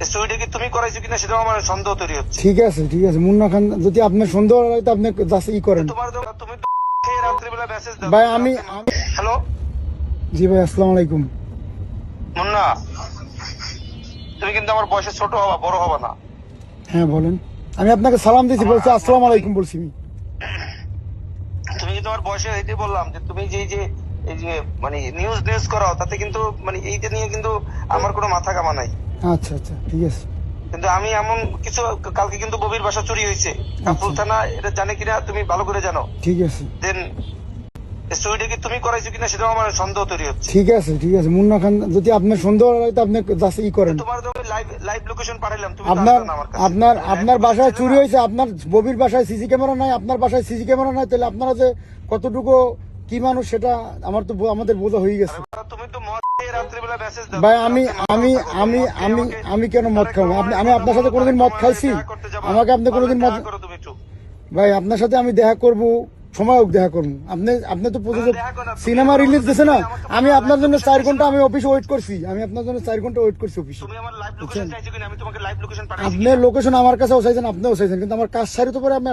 চুরিটা কি তুমি করাইছো কিনা সেটাও আমার সন্দেহ তৈরি হচ্ছে। ঠিক আছে মুন্না খান, যদি আপনার সন্দেহ হয় তো আপনি জাস্ট করেন। তুমি তো রাত্রিবেলা মেসেজ দাও ভাই আমি হ্যালো জি ভাই, আসসালামু আলাইকুম। মুন্না, তুমি কিন্তু আমার বয়সে ছোট হবা, বড় হবা না। হ্যাঁ বলেন। আমি আপনাকে সালাম দিয়েছি, বলছি আসসালামু আলাইকুম বলছি আমি। তুমি কিন্তু আমার বয়সে এটাই বললাম যে তুমি যে এই যে মানে নিউজ করাও, তাতে কিন্তু মানে এইটা নিয়ে কিন্তু আমার কোনো মাথা কামা নাই। আচ্ছা ঠিক আছে। কিন্তু আমি এমন কিছু, কালকে কিন্তু ববির বাসা চুরি হয়েছে কাপুর থানা, এটা জানে কিনা তুমি ভালো করে জানো। ঠিক আছে দেন চুরিটা কি তুমি করাইছো কিনা সেটাও আমার সন্দেহ তৈরি হচ্ছে। ঠিক আছে মুন্না খান, যদি আপনার সন্দেহ হয় তো আপনি জাস্ট করেন। তোমার তো লাইভ লোকেশন পাঠাইলাম, তুমি আপনার আমার কাছে। আপনার বাসায় চুরি হয়েছে, আপনার ববির বাসায় সিসি ক্যামেরা নাই, আপনার বাসায় সিসি ক্যামেরা নাই, তাহলে আপনারা যে কতটুকু কি মানুষ সেটা আমাদের বোঝা হয়ে গেছে। তুমি তো মদ খেয়ে রাত্রিবেলা মেসেজ দাও। ভাই আমি আমি আমি আমি আমি কেন মদ খাবো? আমি আপনার সাথে কোনোদিন মদ খাইছি? আমাকে আপনি কোনোদিন মদ? তুমি একটু ভাই আপনার সাথে আমি দেখা করব, সময় হোক দেখা করবো। আপনি তো প্রযোজক, সিনেমা রিলিজ দিছে না, আমি আপনার জন্য 4 ঘন্টা আমি অফিসে ওয়েট করছি, আমি আপনার জন্য 4 ঘন্টা ওয়েট করছি অফিসে। তুমি আমার লাইভ লোকেশন চাইছো কিনা, আমি তোমাকে লাইভ লোকেশন পাঠাইছি। আপনি লোকেশন আমার কাছেও চাইছেন, আপনিও চাইছেন, কিন্তু আমার কাজ সারি তো পরে আমি